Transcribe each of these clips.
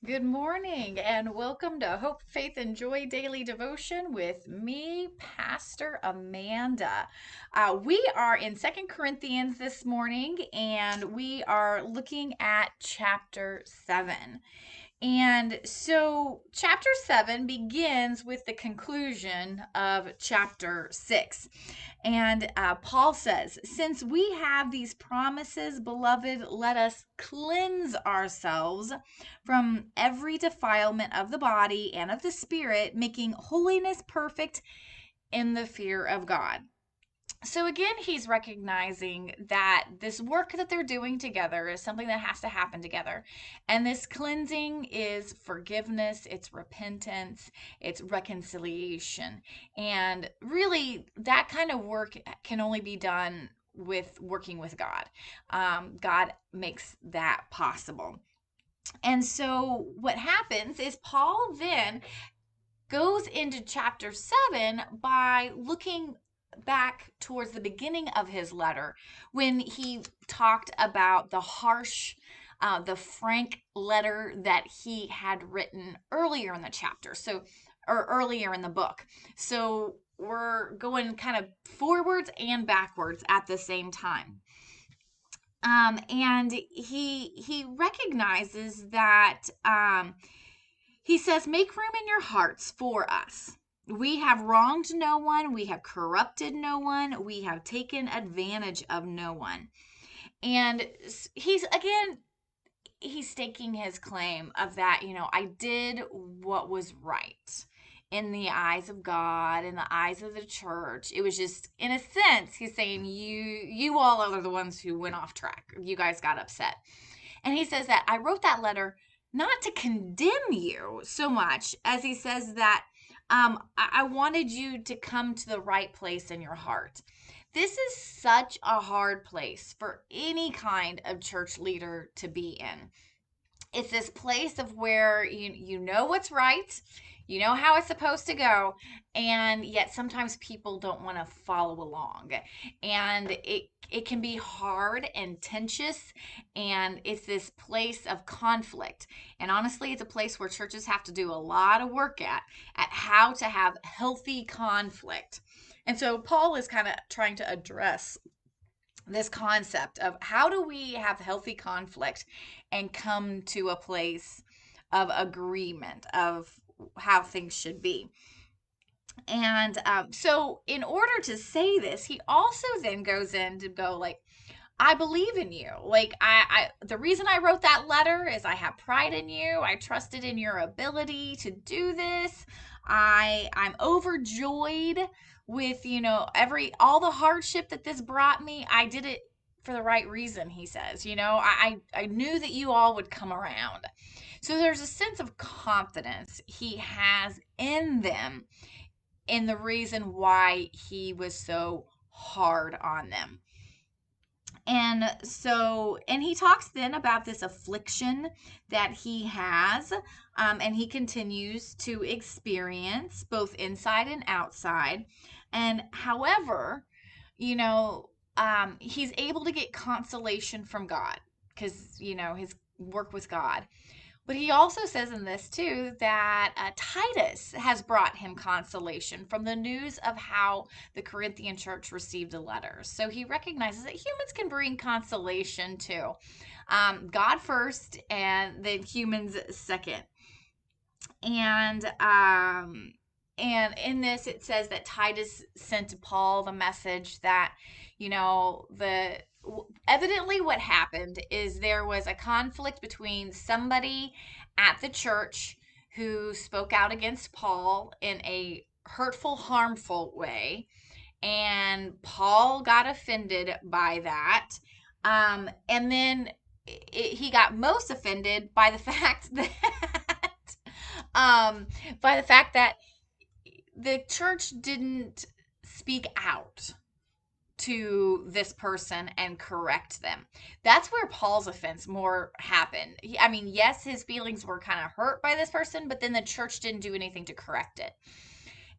Good morning and welcome to Hope, Faith, and Joy Daily Devotion with me, Pastor Amanda. We are in Second Corinthians this morning and we are looking at chapter 7. And so, chapter 7 begins with the conclusion of chapter 6. And Paul says, "Since we have these promises, beloved, let us cleanse ourselves from every defilement of the body and of the spirit, making holiness perfect in the fear of God." So again, he's recognizing that this work that they're doing together is something that has to happen together. And this cleansing is forgiveness, it's repentance, it's reconciliation. And really, that kind of work can only be done with working with God. God makes that possible. And so what happens is Paul then goes into chapter 7 by looking back towards the beginning of his letter when he talked about the harsh, the frank letter that he had written earlier in the chapter. Or earlier in the book. So we're going kind of forwards and backwards at the same time. And he recognizes that he says, "Make room in your hearts for us. We have wronged no one. We have corrupted no one. We have taken advantage of no one." And he's staking his claim of that, I did what was right in the eyes of God, in the eyes of the church. It was just, in a sense, he's saying, you all are the ones who went off track. You guys got upset. And he says that I wrote that letter not to condemn you so much as he says that I wanted you to come to the right place in your heart. This is such a hard place for any kind of church leader to be in. It's this place of where you know what's right, you know how it's supposed to go, and yet sometimes people don't want to follow along, and it can be hard and tenuous, and it's this place of conflict. And honestly, it's a place where churches have to do a lot of work at how to have healthy conflict. And so Paul is kind of trying to address this concept of how do we have healthy conflict and come to a place of agreement of how things should be. And so in order to say this, he also then goes in to go like, I believe in you. Like the reason I wrote that letter is I have pride in you. I trusted in your ability to do this. I'm overjoyed with, all the hardship that this brought me. I did it for the right reason, he says. I knew that you all would come around. So there's a sense of confidence he has in them, in the reason why he was so hard on them. And he talks then about this affliction that he has, and he continues to experience both inside and outside. And however, he's able to get consolation from God because, his work with God. But he also says in this too that Titus has brought him consolation from the news of how the Corinthian church received the letters. So he recognizes that humans can bring consolation too. God first, and then humans second. And in this, it says that Titus sent to Paul the message that, the evidently what happened is there was a conflict between somebody at the church who spoke out against Paul in a hurtful, harmful way, and Paul got offended by that. And then he got most offended by the fact that by the fact that the church didn't speak out to this person and correct them. That's where Paul's offense more happened. Yes, his feelings were kind of hurt by this person, but then the church didn't do anything to correct it.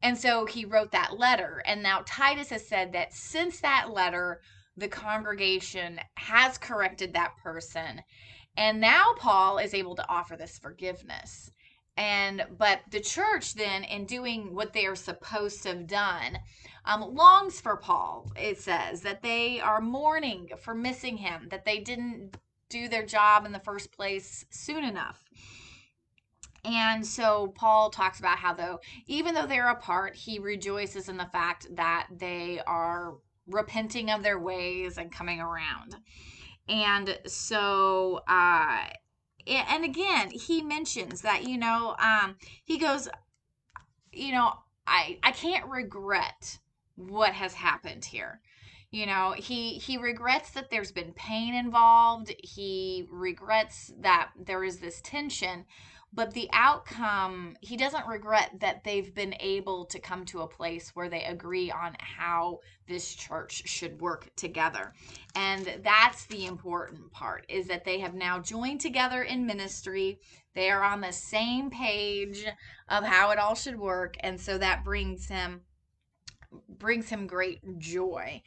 And so he wrote that letter. And now Titus has said that since that letter, the congregation has corrected that person And now Paul is able to offer this forgiveness. But the church then, in doing what they are supposed to have done, longs for Paul. It says that they are mourning for missing him, that they didn't do their job in the first place soon enough. And so Paul talks about how, though, even though they're apart, he rejoices in the fact that they are repenting of their ways and coming around. And so, and again, he mentions that, he goes, I can't regret what has happened here. He regrets that there's been pain involved. He regrets that there is this tension, but the outcome, he doesn't regret that they've been able to come to a place where they agree on how this church should work together. And that's the important part, is that they have now joined together in ministry. They are on the same page of how it all should work. And so that brings him great joy.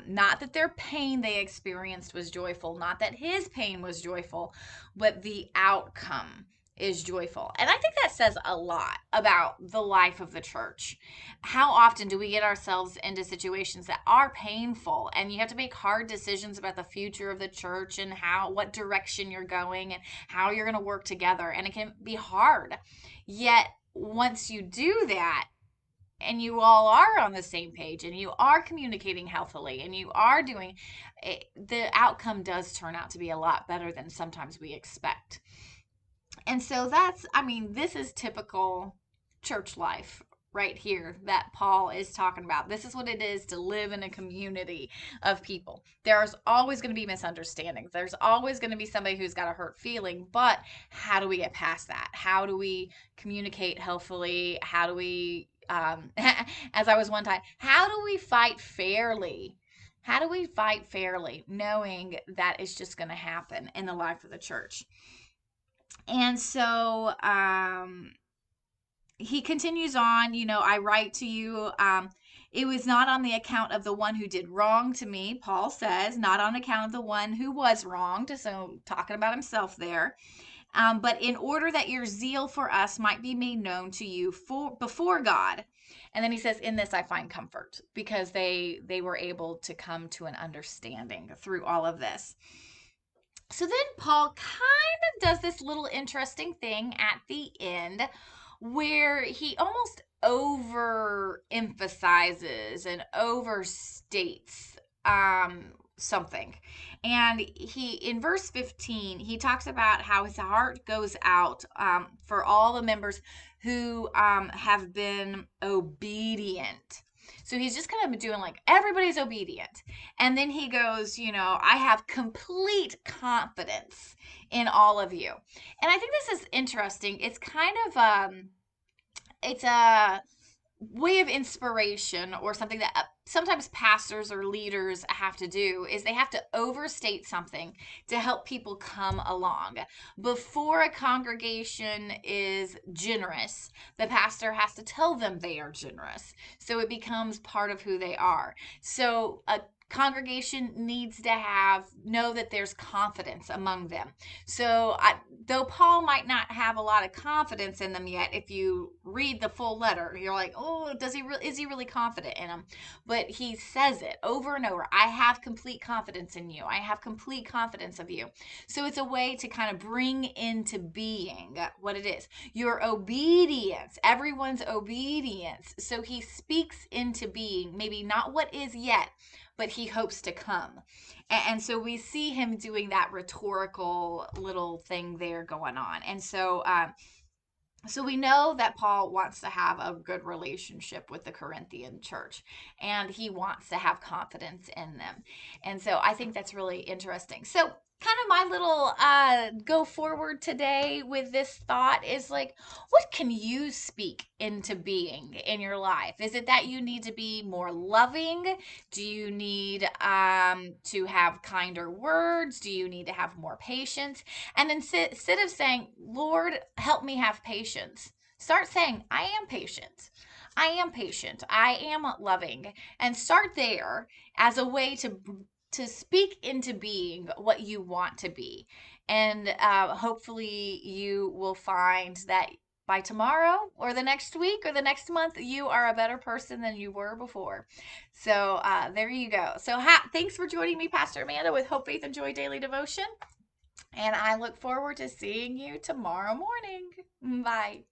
Not that their pain they experienced was joyful, not that his pain was joyful, but the outcome is joyful. And I think that says a lot about the life of the church. How often do we get ourselves into situations that are painful, and you have to make hard decisions about the future of the church and what direction you're going and how you're going to work together, and it can be hard. Yet once you do that, and you all are on the same page, and you are communicating healthily, and you are doing it, the outcome does turn out to be a lot better than sometimes we expect. And so this is typical church life right here that Paul is talking about. This is what it is to live in a community of people. There's always going to be misunderstandings. There's always going to be somebody who's got a hurt feeling, but how do we get past that? How do we communicate healthily? How do we, as I was one time, how do we fight fairly? How do we fight fairly, knowing that it's just going to happen in the life of the church? And so he continues on, I write to you, it was not on the account of the one who did wrong to me, Paul says, not on account of the one who was wronged, so talking about himself there, but in order that your zeal for us might be made known to you before God. And then he says, in this I find comfort, because they were able to come to an understanding through all of this. So then Paul kind of does this little interesting thing at the end where he almost overemphasizes and overstates something. And in verse 15, he talks about how his heart goes out for all the members who have been obedient. So he's just kind of doing like everybody's obedient. And then he goes, I have complete confidence in all of you. And I think this is interesting. It's kind of it's a way of inspiration, or something that sometimes pastors or leaders have to do, is they have to overstate something to help people come along. Before a congregation is generous, the pastor has to tell them they are generous, so it becomes part of who they are. So a congregation needs to know that there's confidence among them. So though Paul might not have a lot of confidence in them yet, if you read the full letter, you're like, oh, is he really confident in them? But he says it over and over. I have complete confidence in you. I have complete confidence of you. So it's a way to kind of bring into being what it is. Your obedience, everyone's obedience. So he speaks into being, maybe not what is yet, but he hopes to come. And so we see him doing that rhetorical little thing there going on. And so we know that Paul wants to have a good relationship with the Corinthian church, and he wants to have confidence in them. And so I think that's really interesting. So kind of my little go forward today with this thought is like, what can you speak into being in your life? Is it that you need to be more loving? Do you need to have kinder words? Do you need to have more patience? And instead of saying, Lord, help me have patience, start saying, I am patient. I am patient. I am loving. And start there as a way to to speak into being what you want to be. And hopefully you will find that by tomorrow or the next week or the next month, you are a better person than you were before. So there you go. So thanks for joining me, Pastor Amanda, with Hope, Faith, and Joy Daily Devotion. And I look forward to seeing you tomorrow morning. Bye.